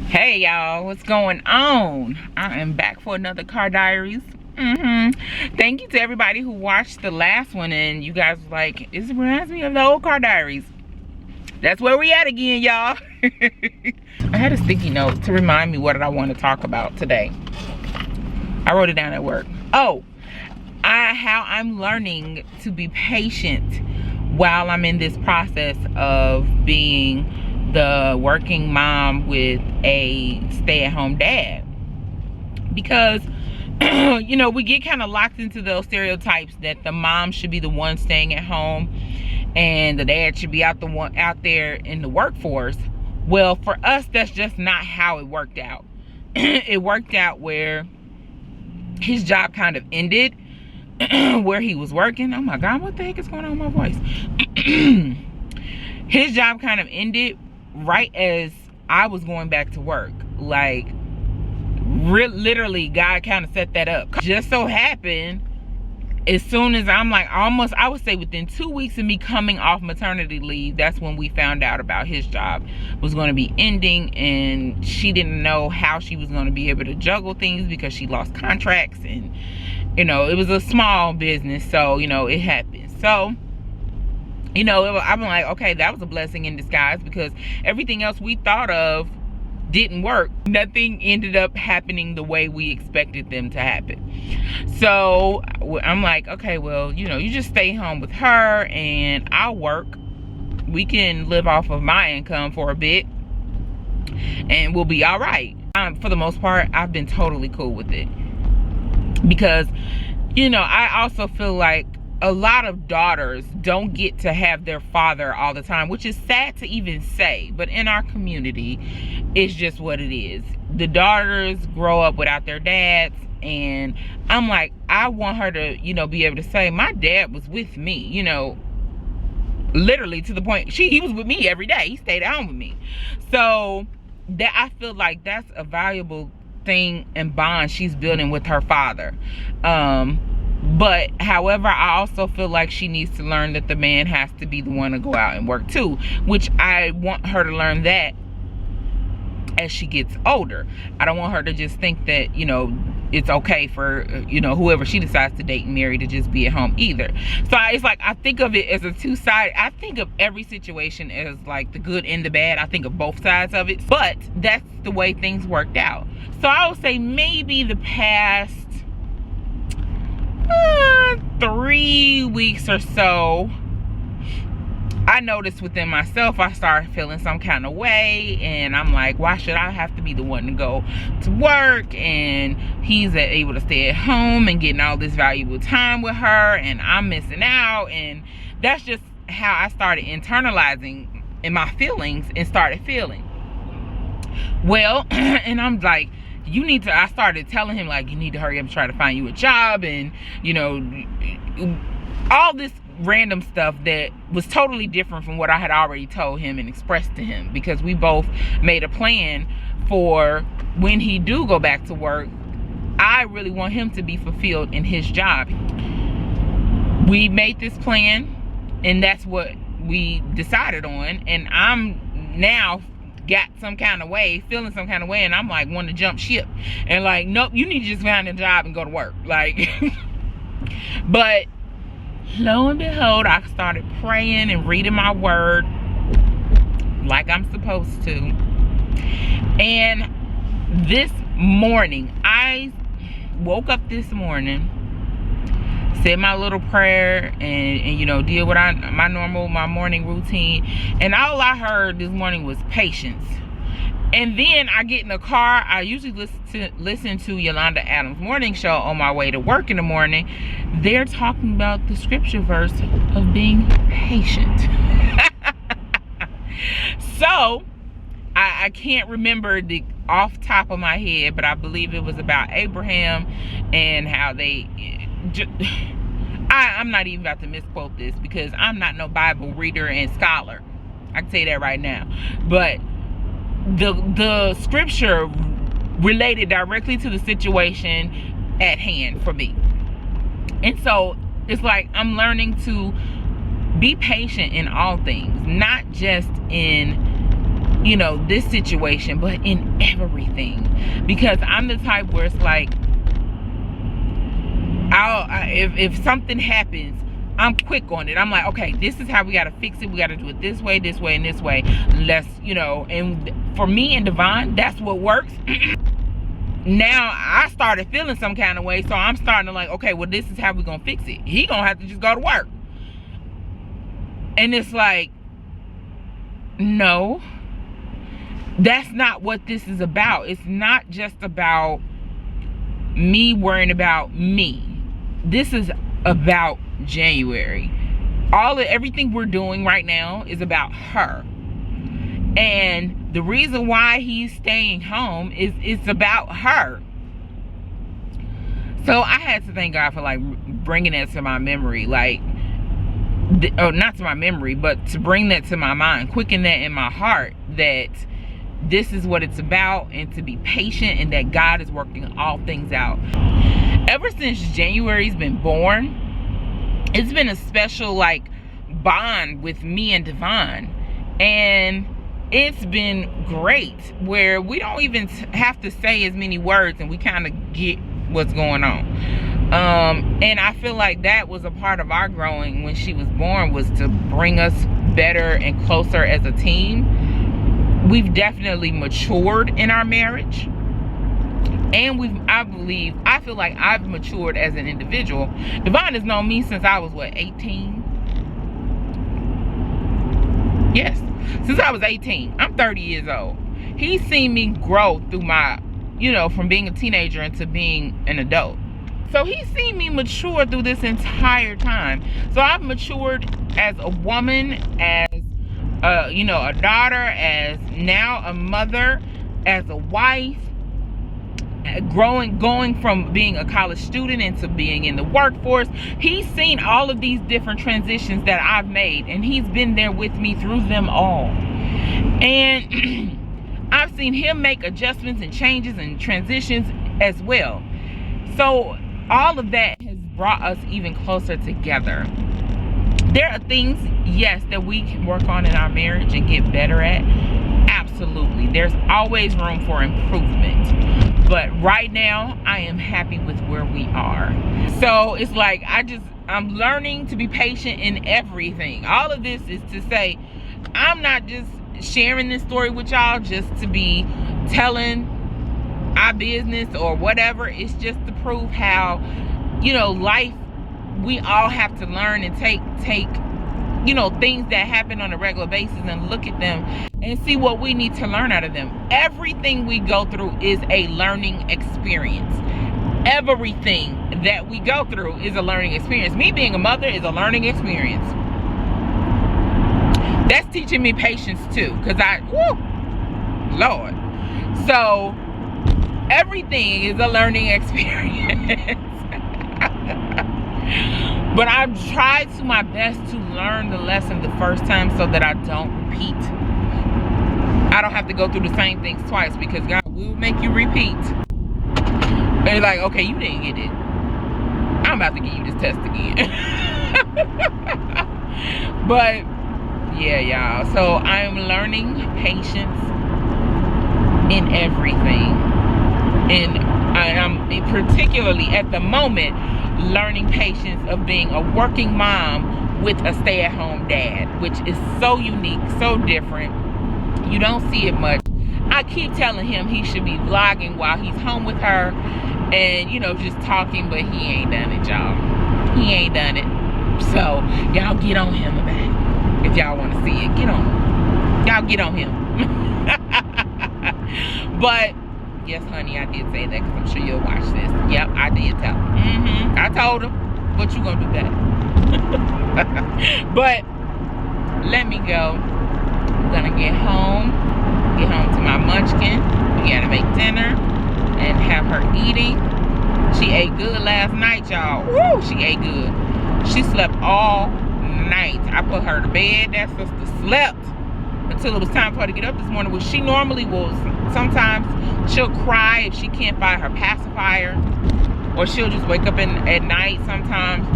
Hey y'all, what's going on? I am back for another Car Diaries. Thank you to everybody who watched the last one and you guys was like, it reminds me of the old Car Diaries. That's where we at again, y'all. I had a sticky note to remind me what I want to talk about today. I wrote it down at work. Oh, how I'm learning to be patient while I'm in this process of being the working mom with a stay-at-home dad, because you know, we get kind of locked into those stereotypes that the mom should be the one staying at home and the dad should be out there in the workforce. Well, for us, that's just not how it worked out. It worked out where his job kind of ended where he was working. Oh my God, what the heck is going on with my voice? His job kind of ended right as I was going back to work. Like, literally, God kind of set that up. Just so happened, as soon as I'm like almost, I would say within 2 weeks of me coming off maternity leave, that's when we found out about his job was going to be ending, and she didn't know how she was going to be able to juggle things because she lost contracts, and you know, it was a small business, so you know, it happened. So you know, I'm like, okay, that was a blessing in disguise, because everything else we thought of didn't work. Nothing ended up happening the way we expected them to happen. So I'm like, okay, well, you know, you just stay home with her and I'll work. We can live off of my income for a bit and we'll be all right. For the most part, I've been totally cool with it, because, you know, I also feel like a lot of daughters don't get to have their father all the time, which is sad to even say, but in our community, it's just what it is. The daughters grow up without their dads, and I'm like, I want her to, you know, be able to say, my dad was with me, you know, literally to the point, he was with me every day. He stayed at home with me. So that, I feel like that's a valuable thing and bond she's building with her father. But however, I also feel like she needs to learn that the man has to be the one to go out and work too, which I want her to learn that as she gets older. I don't want her to just think that, you know, it's okay for, you know, whoever she decides to date and marry to just be at home either. So it's like, I think of it as a two-sided, I think of every situation as like the good and the bad. I think of both sides of it, but that's the way things worked out. So I would say maybe the past 3 weeks or so, I noticed within myself, I started feeling some kind of way, and I'm like, why should I have to be the one to go to work, and he's able to stay at home and getting all this valuable time with her, and I'm missing out. And that's just how I started internalizing in my feelings and started feeling. Well, and I'm like, you need to, I started telling him, like, you need to hurry up and try to find you a job, and you know, all this random stuff that was totally different from what I had already told him and expressed to him, because we both made a plan for when he do go back to work. I really want him to be fulfilled in his job. We made this plan, and that's what we decided on, and I'm now got some kind of way, feeling some kind of way, and I'm like, wanting to jump ship and like, nope, you need to just find a job and go to work, like. But lo and behold, I started praying and reading my word like I'm supposed to, and this morning, I woke up this morning, said my little prayer, and you know, did what my morning routine, and all I heard this morning was patience. And then I get in the car. I usually listen to Yolanda Adams' morning show on my way to work in the morning. They're talking about the scripture verse of being patient. So I can't remember the off top of my head, but I believe it was about Abraham and how they I'm not even about to misquote this, because I'm not no Bible reader and scholar. I can say that right now. But the scripture related directly to the situation at hand for me. And so it's like, I'm learning to be patient in all things, not just in you know, this situation, but in everything. Because I'm the type where it's like, if something happens, I'm quick on it. I'm like, okay, this is how we got to fix it. We got to do it this way, and this way. Let's, you know, and for me and Devon, that's what works. Now I started feeling some kind of way, so I'm starting to like, okay, well, this is how we gonna fix it. He gonna have to just go to work. And it's like, no, that's not what this is about. It's not just about me worrying about me. This is about January. Everything we're doing right now is about her. And the reason why he's staying home is it's about her. So I had to thank God for like bringing that to my memory, like, not to my memory, but to bring that to my mind, quicken that in my heart, that this is what it's about, and to be patient, and that God is working all things out. Ever since January's been born, it's been a special like bond with me and Devon, and it's been great where we don't even have to say as many words, and we kind of get what's going on. And I feel like that was a part of our growing when she was born, was to bring us better and closer as a team. We've definitely matured in our marriage, and I feel like I've matured as an individual. Devon has known me since I was, what, 18? Yes, since I was 18. I'm 30 years old. He's seen me grow through my, you know, from being a teenager into being an adult. So he's seen me mature through this entire time. So I've matured as a woman, as you know, a daughter, as now a mother, as a wife, going from being a college student into being in the workforce. He's seen all of these different transitions that I've made, and he's been there with me through them all. And I've seen him make adjustments and changes and transitions as well. So all of that has brought us even closer together. There are things, yes, that we can work on in our marriage and get better at. Absolutely. There's always room for improvement. But right now, I am happy with where we are. So it's like, I'm learning to be patient in everything. All of this is to say, I'm not just sharing this story with y'all just to be telling our business or whatever. It's just to prove how, you know, life, we all have to learn and take you know, things that happen on a regular basis and look at them and see what we need to learn out of them. Everything we go through is a learning experience. Everything that we go through is a learning experience. Me being a mother is a learning experience. That's teaching me patience too, because Lord. So everything is a learning experience. But I've tried to my best to learn the lesson the first time so that I don't repeat. I don't have to go through the same things twice, because God will make you repeat. And you're like, okay, you didn't get it. I'm about to give you this test again. But yeah, y'all. So I'm learning patience in everything. And I'm particularly at the moment learning patience of being a working mom with a stay-at-home dad, which is so unique, so different. You don't see it much. I keep telling him he should be vlogging while he's home with her and, you know, just talking, but he ain't done it, y'all. He ain't done it. So y'all get on him about it. If y'all want to see it, get on him. Y'all get on him. But yes, honey, I did say that, because I'm sure you'll watch this. Yep, I did tell him. I told him, but you gonna do that. But let me go. I'm gonna get home to my munchkin. We gotta make dinner and have her eating. She ate good last night, y'all. Woo, she ate good. She slept all night. I put her to bed. That sister slept until it was time for her to get up this morning, which she normally will. Sometimes she'll cry if she can't find her pacifier, or she'll just wake up at night sometimes.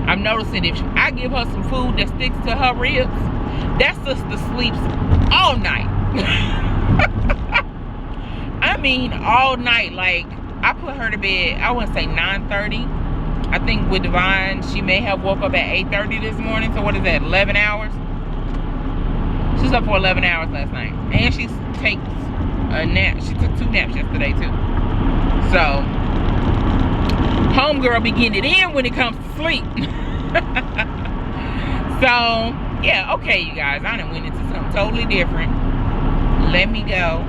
I'm noticing if I give her some food that sticks to her ribs, that sister sleeps all night. I mean, all night. Like, I put her to bed, I wouldn't say 9:30. I think with Divine, she may have woke up at 8:30 this morning. So what is that, 11 hours? She was up for 11 hours last night. And she takes a nap. She took 2 naps yesterday too. So, homegirl be getting it in when it comes to sleep. So, yeah, okay, you guys. I done went into something totally different. Let me go.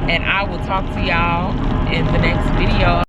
And I will talk to y'all in the next video.